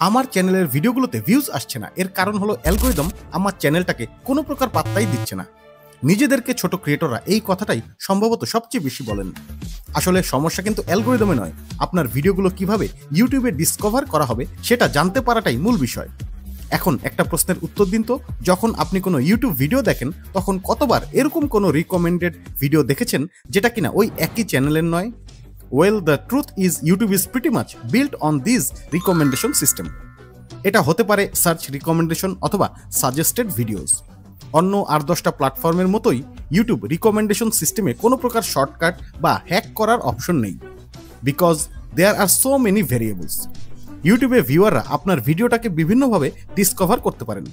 আমার চ্যানেলের ভিডিওগুলোতে ভিউজ আসছে না, এর কারণ হলো অ্যালগরিদম আমার চ্যানেলটাকে কোনো প্রকার পাত্তাই দিচ্ছে না। নিজেদেরকে ছোট ক্রিয়েটররা এই কথাটাই সম্ভবত সবচেয়ে বেশি বলেন। আসলে সমস্যা কিন্তু অ্যালগরিদমে নয়, আপনার ভিডিওগুলো কিভাবে ইউটিউবে ডিসকভার করা হবে সেটা জানতে পারাটাই মূল বিষয়। এখন একটা প্রশ্নের উত্তর দিন তো, যখন আপনি কোনো ইউটিউব ভিডিও দেখেন তখন কতবার এরকম কোনো রিকমেন্ডেড ভিডিও দেখেছেন যেটা কিনা ওই একই চ্যানেলের নয়? Well, the truth is YouTube is pretty much built on this recommendation system. এটা হতে পারে সার্চ রিকমেন্ডেশন অথবা সাজেস্টেড ভিডিওস। অন্য 8-10টা প্ল্যাটফর্মের মতোই ইউটিউব রিকমেন্ডেশন সিস্টেমে কোনো প্রকার শর্টকাট বা হ্যাক করার অপশন নেই, because there are so many variables. ইউটিউবে ভিউয়াররা আপনার ভিডিওটাকে বিভিন্নভাবে ডিসকভার করতে পারেন।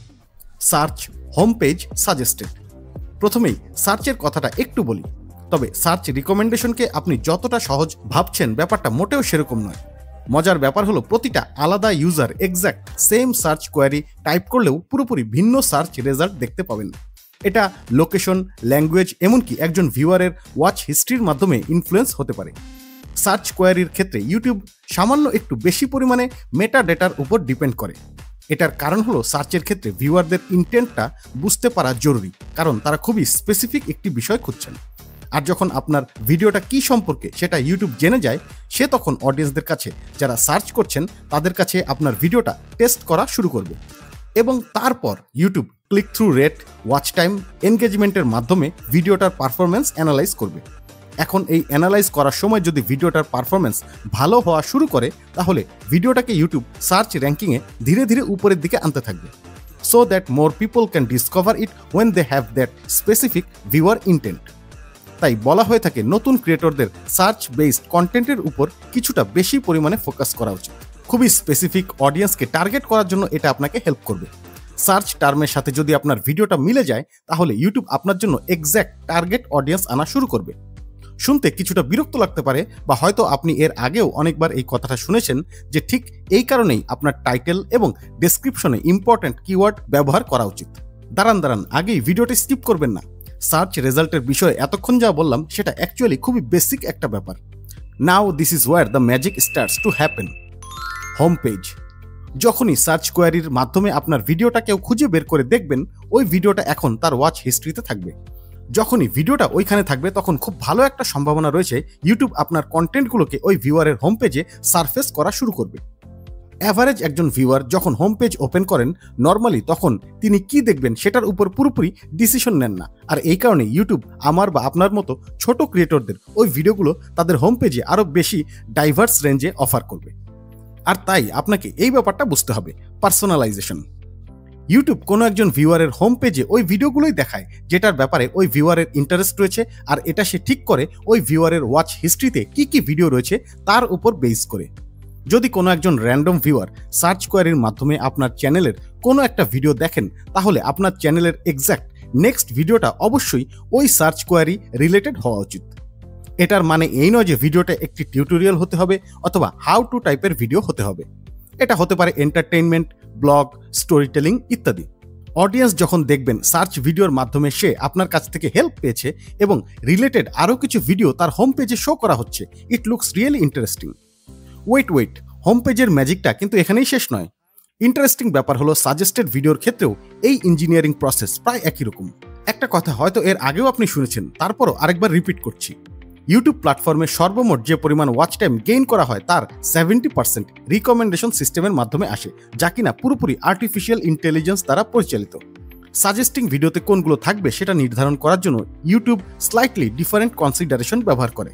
Search, home page, suggested. প্রথমেই সার্চের কথাটা একটু বলি, তবে সার্চ রিকমেন্ডেশনকে আপনি যতটা সহজ ভাবছেন ব্যাপারটা মোটেও সেরকম নয়। মজার ব্যাপার হলো প্রতিটা আলাদা user exact same search query type করলেও পুরোপুরি ভিন্ন সার্চ রেজাল্ট দেখতে পাবেন। এটা লোকেশন, ল্যাঙ্গুয়েজ, এমনকি একজন ভিউয়ারের ওয়াচ হিস্ট্রির মাধ্যমে ইনফ্লুয়েন্স হতে পারে। সার্চ কোয়ারির ক্ষেত্রে ইউটিউব সামান্য একটু বেশি পরিমাণে মেটা ডেটার উপর ডিপেন্ড করে। এটার কারণ হলো সার্চের ক্ষেত্রে ভিউয়ারদের ইন্টেন্টটা বুঝতে পারা জরুরি, কারণ তারা খুবই স্পেসিফিক একটি বিষয় খুঁজছেন। আর যখন আপনার ভিডিওটা কি সম্পর্কে সেটা ইউটিউব জেনে যায়, সে তখন অডিয়েন্সদের কাছে যারা সার্চ করছেন তাদের কাছে আপনার ভিডিওটা টেস্ট করা শুরু করবে, এবং তারপর YouTube click through rate, watch time, এনগেজমেন্টের মাধ্যমে ভিডিওটার পারফরমেন্স অ্যানালাইজ করবে। এখন এই অ্যানালাইজ করার সময় যদি ভিডিওটার পারফরমেন্স ভালো হওয়া শুরু করে, তাহলে ভিডিওটাকে ইউটিউব সার্চ র্যাঙ্কিংয়ে ধীরে ধীরে উপরের দিকে আনতে থাকবে, so that more people can discover it when they have that specific viewer intent. তাই বলা হয়ে থাকে নতুন ক্রিয়েটরদের সার্চ বেসড কন্টেন্টের উপর কিছুটা বেশি পরিমাণে ফোকাস করা উচিত। খুবই স্পেসিফিক অডিয়েন্সকে টার্গেট করার জন্য এটা আপনাকে হেল্প করবে। সার্চ টার্মের সাথে যদি আপনার ভিডিওটা মিলে যায়, তাহলে ইউটিউব আপনার জন্য এক্স্যাক্ট টার্গেট অডিয়েন্স আনা শুরু করবে। শুনতে কিছুটা বিরক্ত লাগতে পারে, বা হয়তো আপনি এর আগেও অনেকবার এই কথাটা শুনেছেন যে ঠিক এই কারণেই আপনার টাইটেল এবং ডেসক্রিপশনে ইম্পর্ট্যান্ট কিওয়ার্ড ব্যবহার করা উচিত। দাঁড়ান, আগেই ভিডিওটি স্কিপ করবেন না। সার্চ রেজাল্টের বিষয়ে এতক্ষণ যা বললাম সেটা অ্যাকচুয়ালি খুবই বেসিক একটা ব্যাপার। Now this is where the magic starts to happen. Home page. যখনই সার্চ কোয়ারির মাধ্যমে আপনার ভিডিওটা কেউ খুঁজে বের করে দেখবেন, ওই ভিডিওটা এখন তার ওয়াচ হিস্ট্রিতে থাকবে। যখনই ভিডিওটা ওইখানে থাকবে তখন খুব ভালো একটা সম্ভাবনা রয়েছে ইউটিউব আপনার কন্টেন্টগুলোকে ওই ভিউয়ারের হোম পেজে সারফেস করা শুরু করবে। অ্যাভারেজ একজন ভিউয়ার যখন হোম পেজ ওপেন করেন, নর্মালি তখন তিনি কি দেখবেন সেটার উপর পুরোপুরি ডিসিশন নেন না। আর এই কারণে ইউটিউব আমার বা আপনার মতো ছোট ক্রিয়েটরদের ওই ভিডিওগুলো তাদের হোম পেজে আরও বেশি ডাইভার্স রেঞ্জে অফার করবে। আর তাই আপনাকে এই ব্যাপারটা বুঝতে হবে, পার্সোনালাইজেশন। ইউটিউব কোনো একজন ভিউয়ারের হোম পেজে ওই ভিডিওগুলোই দেখায় যেটার ব্যাপারে ওই ভিউয়ারের ইন্টারেস্ট রয়েছে, আর এটা সে ঠিক করে ওই ভিউয়ারের ওয়াচ হিস্ট্রিতে কি কি ভিডিও রয়েছে তার উপর বেস করে। যদি কোনো একজন র্যান্ডম ভিউয়ার সার্চ কোয়ারির মাধ্যমে আপনার চ্যানেলের কোনো একটা ভিডিও দেখেন, তাহলে আপনার চ্যানেলের এক্স্যাক্ট নেক্সট ভিডিওটা অবশ্যই ওই সার্চ কোয়ারি রিলেটেড হওয়া উচিত। এটার মানে এই নয় যে ভিডিওটা একটি টিউটোরিয়াল হতে হবে অথবা হাউ টু টাইপের ভিডিও হতে হবে। এটা হতে পারে এন্টারটেইনমেন্ট, ব্লগ, স্টোরি টেলিং ইত্যাদি। অডিয়েন্স যখন দেখবেন সার্চ ভিডিওর মাধ্যমে সে আপনার কাছ থেকে হেল্প পেয়েছে এবং রিলেটেড আরও কিছু ভিডিও তার হোম পেজে শো করা হচ্ছে, it looks really interesting. Wait, home পেজের ম্যাজিকটা কিন্তু এখানেই শেষ নয়। ইন্টারেস্টিং ব্যাপার হলো সাজেস্টেড ভিডিওর ক্ষেত্রেও এই ইঞ্জিনিয়ারিং প্রসেস প্রায় একই রকম। একটা কথা হয়তো এর আগেও আপনি শুনেছেন, তারপরও আরেকবার রিপিট করছি। ইউটিউব প্ল্যাটফর্মে সর্বমোট যে পরিমাণ ওয়াচ টাইম গেইন করা হয় তার 70% রিকমেন্ডেশন সিস্টেমের মাধ্যমে আসে, যা কিনা পুরোপুরি আর্টিফিশিয়াল ইন্টেলিজেন্স দ্বারা পরিচালিত। সাজেস্টিং ভিডিওতে কোনগুলো থাকবে সেটা নির্ধারণ করার জন্য ইউটিউব স্লাইটলি ডিফারেন্ট কনসিডারেশন ব্যবহার করে।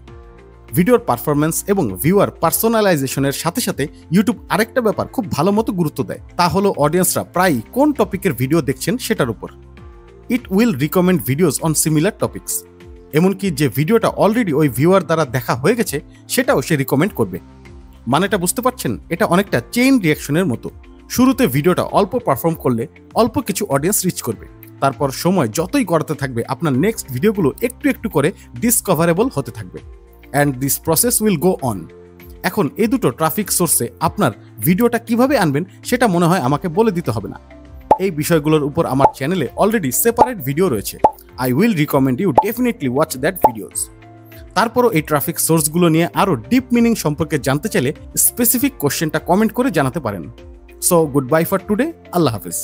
ভিডিওর পারফরমেন্স এবং ভিউয়ার পার্সোনালাইজেশনের সাথে সাথে ইউটিউব আরেকটা ব্যাপার খুব ভালো মতো গুরুত্ব দেয়, তা হলো অডিয়েন্সরা প্রায়ই কোন টপিকের ভিডিও দেখছেন সেটার উপর। It will recommend videos on similar topics. এমনকি যে ভিডিওটা অলরেডি ওই ভিউয়ার দ্বারা দেখা হয়ে গেছে সেটাও সে রিকমেন্ড করবে। মানেটা বুঝতে পারছেন? এটা অনেকটা চেইন রিয়াকশনের মতো। শুরুতে ভিডিওটা অল্প পারফর্ম করলে অল্প কিছু অডিয়েন্স রিচ করবে, তারপর সময় যতই গড়াতে থাকবে আপনার নেক্সট ভিডিওগুলো একটু একটু করে ডিসকভারেবল হতে থাকবে, and this process will go on. এখন এই দুটো ট্রাফিক সোর্সে আপনার ভিডিওটা কিভাবে আনবেন সেটা মনে হয় আমাকে বলে দিতে হবে না। এই বিষয়গুলোর উপর আমার চ্যানেলে অলরেডি সেপারেট ভিডিও রয়েছে। I will recommend you definitely watch that videos. তারপরও এই ট্রাফিক সোর্সগুলো নিয়ে আরও ডিপ মিনিং সম্পর্কে জানতে চাইলে স্পেসিফিক কোশ্চেনটা কমেন্ট করে জানাতে পারেন। So good bye for today, Allah Hafiz.